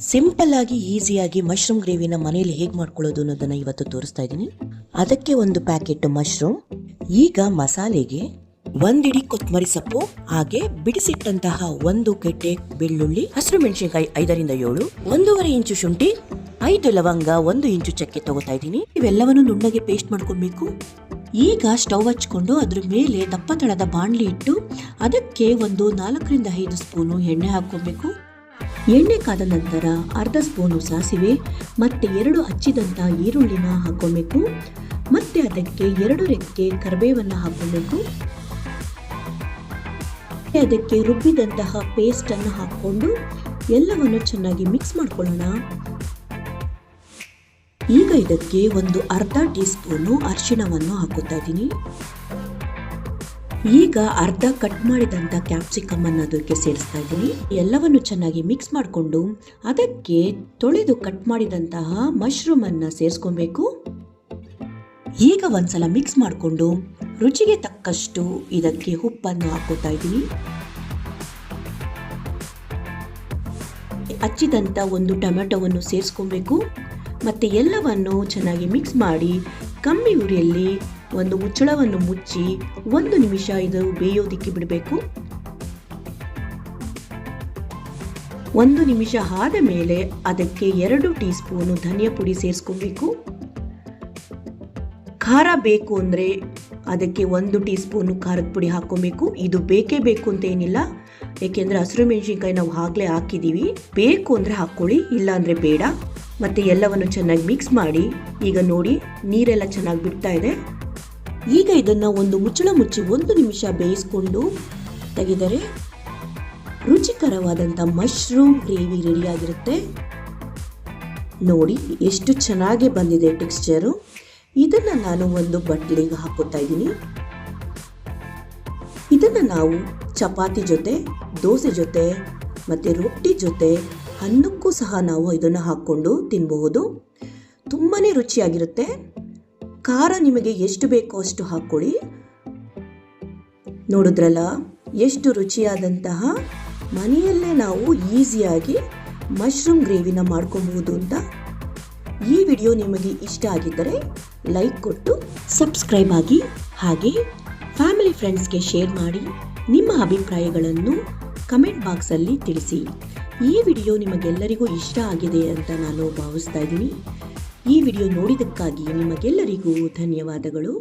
Simple ಆಗಿ ಈಸಿಯಾಗಿ mushroom ಗ್ರೇವಿನ ಮನೆಯಲ್ಲಿ ಹೇಗೆ ಮಾಡ್ಕೊಳ್ಳೋದು ಅನ್ನೋದನ್ನ ಇವತ್ತು ತೋರಿಸ್ತಾ ಇದ್ದೀನಿ. ಅದಕ್ಕೆ ಒಂದು ಪ್ಯಾಕೆಟ್ ಮಶ್ರೂಮ್, ಈಗ ಮಸಾಲೆಗೆ ಒಂದಿಡಿ ಕೊತ್ತಂಬರಿ ಸೊಪ್ಪು, ಹಾಗೆ ಬಿಡಿಸಿಟ್ಟಂತಹ ಒಂದು ಗೆಡ್ಡೆ ಬೆಳ್ಳುಳ್ಳಿ, ಹಸಿರು ಮೆಣಸಿನಕಾಯಿ 5ರಿಂದ 7, 1.5 ಇಂಚು ಶುಂಠಿ, 5 ಲವಂಗ, 1 ಇಂಚು ಚಕ್ಕೆ ತಗೋತಾ ಇದ್ದೀನಿ. ಇವೆಲ್ಲವನ್ನು ನುಣ್ಣಗೆ ಪೇಸ್ಟ್ ಮಾಡ್ಕೊಬೇಕು. ಈಗ ಸ್ಟವ್ ಹಚ್ಕೊಂಡು ಅದ್ರ ಮೇಲೆ ದಪ್ಪ ತಳದ ಬಾಣಲಿ ಇಟ್ಟು ಅದಕ್ಕೆ ಒಂದು 4ರಿಂದ 5 ಸ್ಪೂನು ಎಣ್ಣೆ ಹಾಕೋಬೇಕು. ಎಣ್ಣೆ ಕಾದ ನಂತರ ಅರ್ಧ ಸ್ಪೂನು ಸಾಸಿವೆ ಮತ್ತೆ 2 ಹಚ್ಚಿದಂತ ಈರುಳ್ಳಿನ ಹಾಕೋಬೇಕು. ಮತ್ತೆ ಅದಕ್ಕೆ 2 ರೆಕ್ಕೆ ಕರಿಬೇವನ್ನ ಹಾಕೋಬೇಕು. ಅದಕ್ಕೆ ರುಬ್ಬಿದಂತಹ ಪೇಸ್ಟ್ ಅನ್ನು ಹಾಕೊಂಡು ಎಲ್ಲವನ್ನು ಚೆನ್ನಾಗಿ ಮಿಕ್ಸ್ ಮಾಡ್ಕೊಳ್ಳೋಣ. ಈಗ ಇದಕ್ಕೆ ಒಂದು ಅರ್ಧ ಟೀ ಸ್ಪೂನು ಅರಿಶಿಣವನ್ನು ಹಾಕುತ್ತಾ ಇದ್ದೀನಿ. ಈಗ ಅರ್ಧ ಕಟ್ ಮಾಡಿದಂತ ಕ್ಯಾಪ್ಸಿಕಮ್ ಅನ್ನು ಅದಕ್ಕೆ ಸೇರಿಸ್ತಾ ಇದ್ದೀನಿ. ಎಲ್ಲವನ್ನು ಚೆನ್ನಾಗಿ ಮಿಕ್ಸ್ ಮಾಡಿಕೊಂಡು ಅದಕ್ಕೆ ತೊಳೆದು ಕಟ್ ಮಾಡಿದಂತಹ ಮಶ್ರೂಮ್ ಅನ್ನ ಸೇರಿಸ್ಕೊಬೇಕು. ಈಗ ಒಂದ್ಸಲ ಮಿಕ್ಸ್ ಮಾಡಿಕೊಂಡು ರುಚಿಗೆ ತಕ್ಕಷ್ಟು ಇದಕ್ಕೆ ಉಪ್ಪನ್ನು ಹಾಕೋತಾ ಇದ್ದೀನಿ. ಹಚ್ಚಿದಂತ ಒಂದು ಟೊಮೆಟೊವನ್ನು ಸೇರಿಸ್ಕೊಬೇಕು. ಮತ್ತೆ ಎಲ್ಲವನ್ನು ಚೆನ್ನಾಗಿ ಮಿಕ್ಸ್ ಮಾಡಿ ಕಮ್ಮಿ ಉರಿಯಲ್ಲಿ ಒಂದು ಮುಚ್ಚಳವನ್ನು ಮುಚ್ಚಿ 1 ನಿಮಿಷ ಇದು ಬೇಯೋದಿಕ್ಕೆ ಬಿಡಬೇಕು. 1 ನಿಮಿಷ ಆದ ಮೇಲೆ ಅದಕ್ಕೆ 2 ಟೀ ಸ್ಪೂನು ಧನಿಯಾ ಪುಡಿ ಸೇರಿಸ್ಕೊಬೇಕು. ಖಾರ ಬೇಕು ಅಂದರೆ ಅದಕ್ಕೆ 1 ಟೀ ಸ್ಪೂನು ಖಾರದ ಪುಡಿ ಹಾಕೋಬೇಕು. ಇದು ಬೇಕೇ ಬೇಕು ಅಂತ ಏನಿಲ್ಲ, ಏಕೆಂದರೆ ಹಸಿರು ಮೆಣಸಿನಕಾಯಿ ನಾವು ಆಗಲೇ ಹಾಕಿದ್ದೀವಿ. ಬೇಕು ಅಂದರೆ ಹಾಕ್ಕೊಳ್ಳಿ, ಇಲ್ಲ ಅಂದರೆ ಬೇಡ. ಮತ್ತು ಎಲ್ಲವನ್ನು ಚೆನ್ನಾಗಿ ಮಿಕ್ಸ್ ಮಾಡಿ, ಈಗ ನೋಡಿ ನೀರೆಲ್ಲ ಚೆನ್ನಾಗಿ ಬಿಡ್ತಾ ಇದೆ. ಈಗ ಇದನ್ನು ಒಂದು ಮುಚ್ಚಳ ಮುಚ್ಚಿ 1 ನಿಮಿಷ ಬೇಯಿಸ್ಕೊಂಡು ತೆಗೆದರೆ ರುಚಿಕರವಾದಂಥ ಮಶ್ರೂಮ್ ಗ್ರೇವಿ ರೆಡಿಯಾಗಿರುತ್ತೆ. ನೋಡಿ ಎಷ್ಟು ಚೆನ್ನಾಗಿ ಬಂದಿದೆ ಟೆಕ್ಸ್ಚರು. ಇದನ್ನು ನಾನು ಒಂದು ಬಟ್ಲಿಗೆ ಹಾಕುತ್ತಾ ಇದ್ದೀನಿ. ಇದನ್ನು ನಾವು ಚಪಾತಿ ಜೊತೆ, ದೋಸೆ ಜೊತೆ ಮತ್ತು ರೊಟ್ಟಿ ಜೊತೆ, ಅನ್ನಕ್ಕೂ ಸಹ ನಾವು ಇದನ್ನು ಹಾಕ್ಕೊಂಡು ತಿನ್ನಬಹುದು. ತುಂಬಾ ರುಚಿಯಾಗಿರುತ್ತೆ. ಖಾರ ನಿಮಗೆ ಎಷ್ಟು ಬೇಕೋ ಅಷ್ಟು ಹಾಕ್ಕೊಳ್ಳಿ. ನೋಡಿದ್ರಲ್ಲ ಎಷ್ಟು ರುಚಿಯಾದಂತಹ ಮನೆಯಲ್ಲೇ ನಾವು ಈಸಿಯಾಗಿ ಮಶ್ರೂಮ್ ಗ್ರೇವಿನ ಮಾಡ್ಕೊಬಹುದು ಅಂತ. ಈ ವಿಡಿಯೋ ನಿಮಗೆ ಇಷ್ಟ ಆಗಿದ್ದರೆ ಲೈಕ್ ಕೊಟ್ಟು ಸಬ್ಸ್ಕ್ರೈಬ್ ಆಗಿ, ಹಾಗೆ ಫ್ಯಾಮಿಲಿ ಫ್ರೆಂಡ್ಸ್ಗೆ ಶೇರ್ ಮಾಡಿ. ನಿಮ್ಮ ಅಭಿಪ್ರಾಯಗಳನ್ನು ಕಮೆಂಟ್ ಬಾಕ್ಸಲ್ಲಿ ತಿಳಿಸಿ. ಈ ವಿಡಿಯೋ ನಿಮಗೆಲ್ಲರಿಗೂ ಇಷ್ಟ ಆಗಿದೆ ಅಂತ ನಾನು ಭಾವಿಸ್ತಾ ಇದ್ದೀನಿ. ಈ ವಿಡಿಯೋ ನೋಡಿದ್ದಕ್ಕಾಗಿ ನಿಮಗೆಲ್ಲರಿಗೂ ಧನ್ಯವಾದಗಳು.